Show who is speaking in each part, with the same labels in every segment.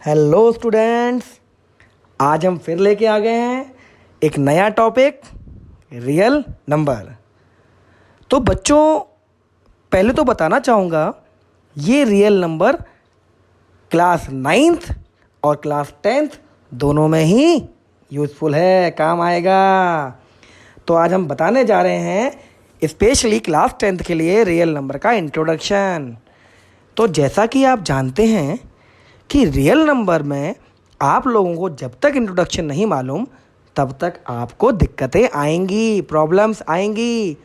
Speaker 1: Hello students, आज हम फिर लेके आ गए हैं एक नया टॉपिक, रियल नंबर। तो बच्चों, पहले तो बताना चाहूँगा ये रियल नंबर क्लास 9th और क्लास 10th दोनों में ही यूज़फुल है, काम आएगा। तो आज हम बताने जा रहे हैं स्पेशली क्लास 10th के लिए रियल नंबर का इंट्रोडक्शन। तो जैसा कि आप जानते हैं कि रियल नंबर में आप लोगों को जब तक इंट्रोडक्शन नहीं मालूम तब तक आपको दिक्कतें आएंगी, प्रॉब्लम्स आएंगी।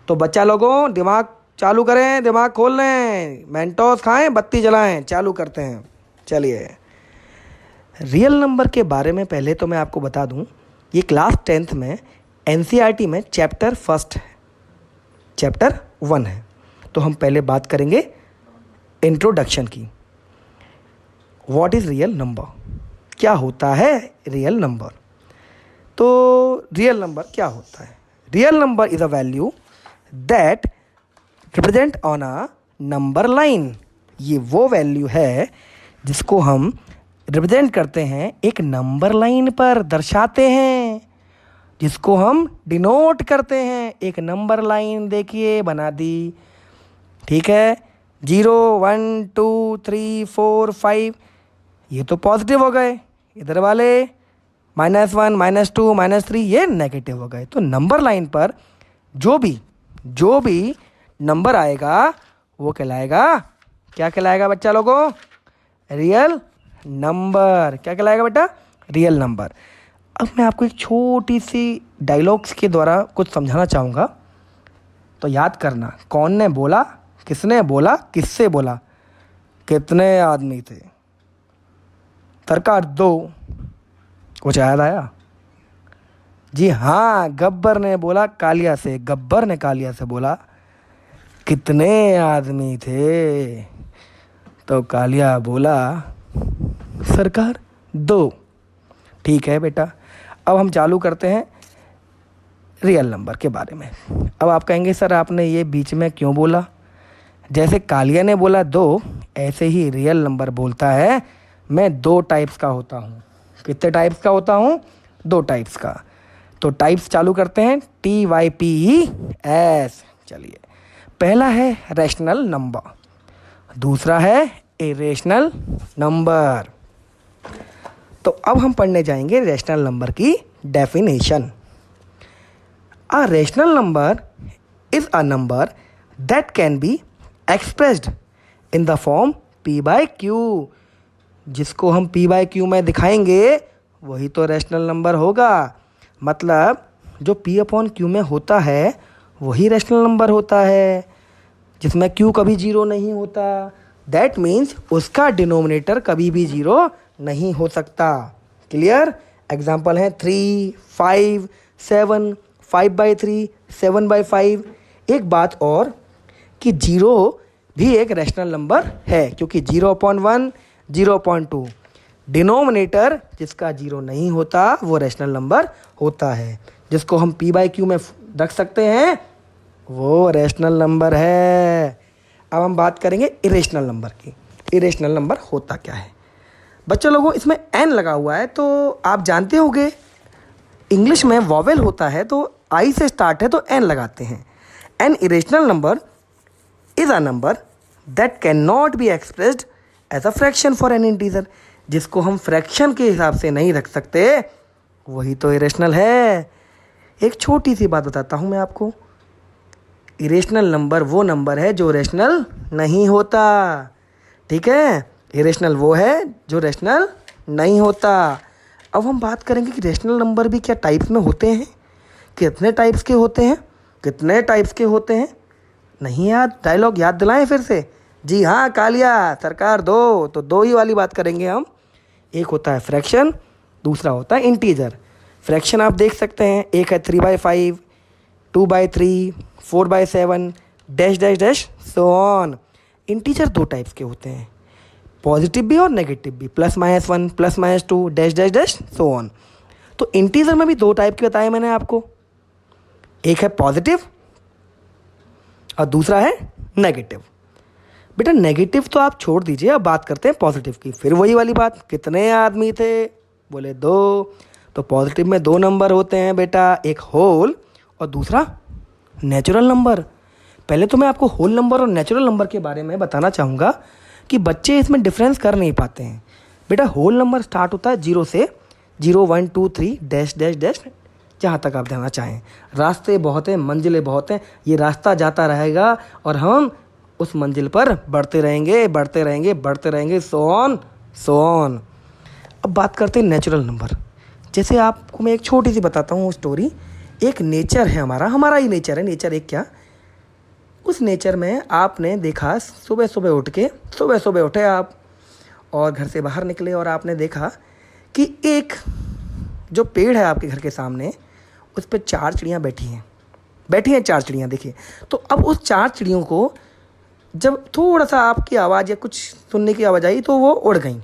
Speaker 1: तो बच्चा लोगों, दिमाग चालू करें, दिमाग खोल लें, मेंटोस खाएं, बत्ती जलाएं, चालू करते हैं। चलिए, रियल नंबर के बारे में पहले तो मैं आपको बता दूं, ये क्लास 10th में एनसीईआरटी में चैप्टर 1 है, चैप्टर 1 है। तो हम पहले बात करेंगे इंट्रोडक्शन की। व्हाट इज़ रियल नंबर, क्या होता है रियल नंबर। तो रियल नंबर क्या होता है? Real number is a value that represent on a number line. ये वो वैल्यू है जिसको हम रिप्रेजेंट करते हैं, एक नंबर लाइन पर दर्शाते हैं, जिसको हम डिनोट करते हैं। एक नंबर लाइन देखिए बना दी, ठीक है। 0 1 2 3 4 5 ये तो पॉजिटिव हो गए, इधर वाले -1 -2 -3 ये नेगेटिव हो गए। तो नंबर लाइन पर जो भी नंबर आएगा वो कहलाएगा, क्या कहलाएगा बच्चा लोगों? Real number. क्या कहलाएगा बेटा? Real number. अब मैं आपको एक छोटी सी डायलॉग्स के द्वारा कुछ समझाना चाहूँगा, तो याद करना, कौन ने बोला, किसने बोला, किससे बोला, कितने आदमी थे। सरकार 2, कुछ याद आया? जी हाँ, गब्बर ने बोला कालिया से, गब्बर ने कालिया से बोला कितने आदमी थे, तो कालिया बोला सरकार 2। ठीक है बेटा, अब हम चालू करते हैं रियल नंबर के बारे में। अब आप कहेंगे सर आपने ये बीच में क्यों बोला? जैसे कालिया ने बोला 2, ऐसे ही रियल नंबर बोलता है मैं 2 टाइप्स का होता हूँ। कितने टाइप्स का होता हूँ? 2 टाइप्स का। तो टाइप्स चालू करते हैं, TYPES। चलिए, पहला है रैशनल नंबर, दूसरा है इरेशनल नंबर। तो अब हम पढ़ने जाएंगे रैशनल नंबर की definition. A rational number is a number that can be expressed in the form P/Q। जिसको हम P/Q में दिखाएंगे वही तो रैशनल नंबर होगा। मतलब जो P/Q में होता है वही रैशनल नंबर होता है, जिसमें Q कभी 0 नहीं होता। दैट मीन्स उसका डिनोमिनेटर कभी भी 0 नहीं हो सकता। क्लियर? एग्जाम्पल है 3, 5, 7, 5/3, 7/5। एक बात और कि 0 भी एक रैशनल नंबर है, क्योंकि 0/1, 0.2 डिनोमिनेटर जिसका 0 नहीं होता वो रैशनल नंबर होता है। जिसको हम P/Q में रख सकते हैं वो रैशनल नंबर है। अब हम बात करेंगे इरेशनल नंबर की। इरेशनल नंबर होता क्या है? बच्चों लोगों, इसमें n लगा हुआ है, तो आप जानते होंगे इंग्लिश में वॉवेल होता है तो I से स्टार्ट है तो n लगाते हैं। An irrational number is a number that can not be expressed as a fraction for an integer. जिसको हम फ्रैक्शन के हिसाब से नहीं रख सकते वही तो इरेशनल है। एक छोटी सी बात बताता हूँ मैं आपको, इरेशनल नंबर वो नंबर है जो रेशनल नहीं होता। ठीक है, इरेशनल वो है जो रेशनल नहीं होता। अब हम बात करेंगे कि रेशनल नंबर भी क्या टाइप्स में होते हैं, कितने टाइप्स के होते हैं, कितने टाइप्स के होते हैं। नहीं याद? डायलॉग याद दिलाएं फिर से। जी हाँ कालिया, सरकार 2, तो 2 ही वाली बात करेंगे हम। एक होता है फ्रैक्शन, दूसरा होता है इंटीजर। फ्रैक्शन आप देख सकते हैं, एक है 3/5, 2/3, 4/7, dash dash dash so on. Integer 2 types के होते हैं, पॉजिटिव भी और नेगेटिव भी, +-1, +-2, dash dash dash so on. तो इंटीजर में भी 2 टाइप के बताए मैंने आपको, एक है पॉजिटिव और दूसरा है नेगेटिव। बेटा नेगेटिव तो आप छोड़ दीजिए, अब बात करते हैं पॉजिटिव की। फिर वही वाली बात, कितने आदमी थे? बोले 2। तो पॉजिटिव में 2 नंबर होते हैं बेटा, एक होल और दूसरा नेचुरल नंबर। पहले तो मैं आपको होल नंबर और नेचुरल नंबर के बारे में बताना चाहूँगा कि बच्चे इसमें डिफरेंस कर नहीं पाते हैं। बेटा होल नंबर स्टार्ट होता है 0 से, 0 1 2 3 डैश डैश डैश, जहाँ तक आप जाना चाहें। रास्ते बहुत हैं, मंजिलें बहुत हैं, ये रास्ता जाता रहेगा और हम उस मंजिल पर बढ़ते रहेंगे बढ़ते रहेंगे बढ़ते रहेंगे, सो ऑन। अब बात करते हैं नेचुरल नंबर। जैसे आपको मैं एक छोटी सी बताता हूँ स्टोरी। एक नेचर है हमारा ही नेचर है, नेचर एक क्या, उस नेचर में आपने देखा सुबह सुबह उठे आप और घर से बाहर निकले और आपने देखा कि एक जो पेड़ है आपके घर के सामने, उस पर 4 चिड़ियाँ बैठी हैं 4 चिड़ियाँ। देखिए, तो अब उस 4 चिड़ियों को जब थोड़ा सा आपकी आवाज़ या कुछ सुनने की आवाज़ आई तो वो उड़ गई।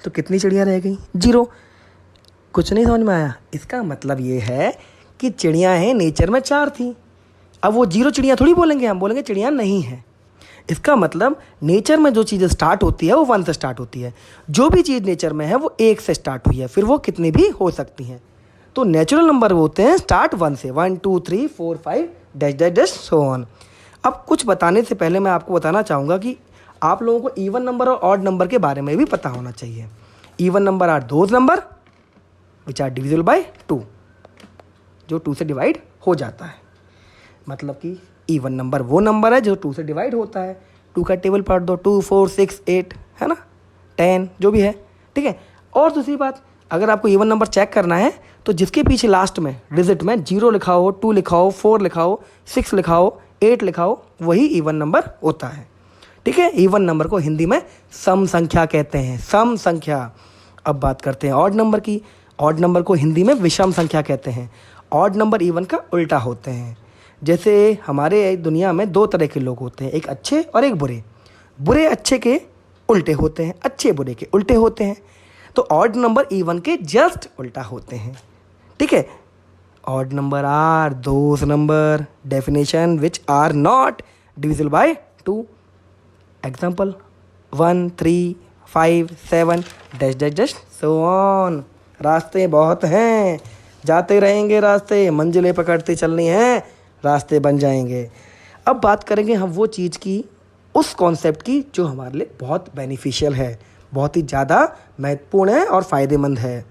Speaker 1: तो कितनी चिड़ियाँ रह गई? 0। कुछ नहीं समझ में आया? इसका मतलब ये है कि चिड़ियाँ हैं नेचर में 4 थी। अब वो 0 चिड़ियाँ थोड़ी बोलेंगे, हम बोलेंगे चिड़ियाँ नहीं है। इसका मतलब नेचर में जो चीज़ स्टार्ट होती है वो 1 से स्टार्ट होती है। जो भी चीज़ नेचर में है वो 1 से स्टार्ट हुई है, फिर वो कितनी भी हो सकती हैं। तो नेचुरल नंबर होते हैं स्टार्ट 1 से, 1 2 3 4 5 dash dash dash so on. अब कुछ बताने से पहले मैं आपको बताना चाहूँगा कि आप लोगों को इवन नंबर और ऑड नंबर के बारे में भी पता होना चाहिए। Even number are those number which are divisible by 2, जो 2 से डिवाइड हो जाता है। मतलब कि इवन नंबर वो नंबर है जो 2 से डिवाइड होता है। 2 का टेबल पढ़ दो, 2 4 6 8 है ना, 10 जो भी है, ठीक है। और दूसरी बात, अगर आपको इवन नंबर चेक करना है तो जिसके पीछे लास्ट में डिजिट में 0 लिखा हो, 2 लिखा हो, 4 लिखा हो, 6 लिखा हो, 8 लिखा हो, वही इवन नंबर होता है, ठीक है। इवन नंबर को हिंदी में सम संख्या कहते हैं, सम संख्या। अब बात करते हैं ऑड नंबर की। ऑड नंबर को हिंदी में विषम संख्या कहते हैं। ऑड नंबर इवन का उल्टा होते हैं। जैसे हमारे दुनिया में 2 तरह के लोग होते हैं, एक अच्छे और एक बुरे। बुरे अच्छे के उल्टे होते हैं, अच्छे बुरे के उल्टे होते हैं। तो ऑड नंबर इवन के जस्ट उल्टा होते हैं, ठीक है। Odd number are those number definition which are not divisible by 2। Example 1 3 5 7 dash dash dash so on. रास्ते बहुत हैं, जाते रहेंगे रास्ते, मंजिलें पकड़ते चलनी हैं, रास्ते बन जाएंगे। अब बात करेंगे हम वो चीज़ की, उस कॉन्सेप्ट की जो हमारे लिए बहुत बेनिफिशियल है, बहुत ही ज़्यादा महत्वपूर्ण है और फ़ायदेमंद है।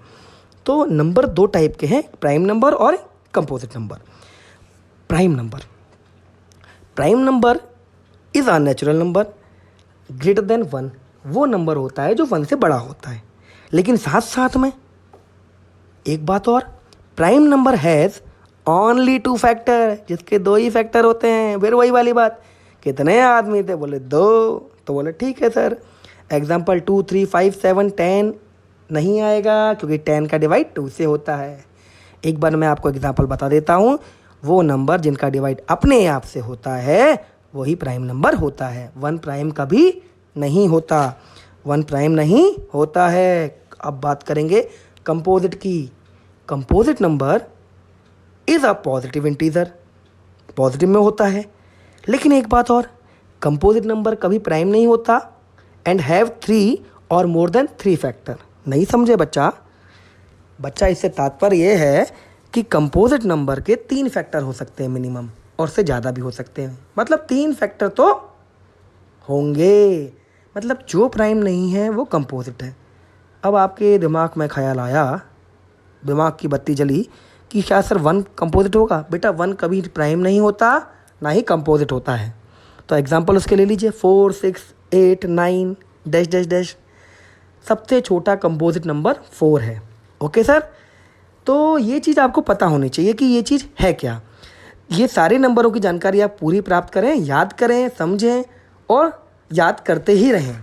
Speaker 1: तो नंबर 2 टाइप के हैं, प्राइम नंबर और composite number. Prime number is a natural number greater than 1। वो नंबर होता है जो 1 से बड़ा होता है। लेकिन साथ साथ में एक बात और, prime number has only 2 factor, जिसके 2 ही फैक्टर होते हैं। फिर वही वाली बात, कितने आदमी थे? बोले 2। तो बोले ठीक है सर। एग्जाम्पल 2 3 5 7 10 नहीं आएगा क्योंकि 10 का डिवाइड 2 से होता है। एक बार मैं आपको एग्जाम्पल बता देता हूँ। वो नंबर जिनका डिवाइड अपने आप से होता है वही प्राइम नंबर होता है। 1 प्राइम कभी नहीं होता, 1 प्राइम नहीं होता है। अब बात करेंगे composite key. Composite number is a positive integer, positive में होता है। लेकिन एक बात और, कंपोजिट नंबर कभी प्राइम नहीं होता एंड हैव 3 और मोर देन 3 फैक्टर। नहीं समझे बच्चा इससे तात्पर्य ये है कि कंपोजिट नंबर के 3 फैक्टर हो सकते हैं मिनिमम, और से ज़्यादा भी हो सकते हैं। मतलब 3 फैक्टर तो होंगे, मतलब जो प्राइम नहीं है वो कंपोजिट है। अब आपके दिमाग में ख्याल आया, दिमाग की बत्ती जली कि क्या सर 1 कंपोजिट होगा? बेटा 1 कभी प्राइम नहीं होता, ना ही कंपोजिट होता है। तो एग्जांपल उसके ले लीजिए 4 6 8 9 डैश डैश डैश। सबसे छोटा कंपोजिट नंबर 4 है। ओके सर, तो ये चीज़ आपको पता होनी चाहिए कि ये चीज़ है क्या। ये सारे नंबरों की जानकारी आप पूरी प्राप्त करें, याद करें, समझें और याद करते ही रहें।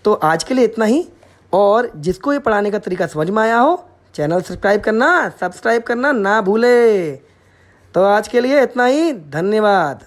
Speaker 1: तो आज के लिए इतना ही, और जिसको ये पढ़ाने का तरीका समझ में आया हो, चैनल सब्सक्राइब करना ना भूले। तो आज के लिए इतना ही, धन्यवाद।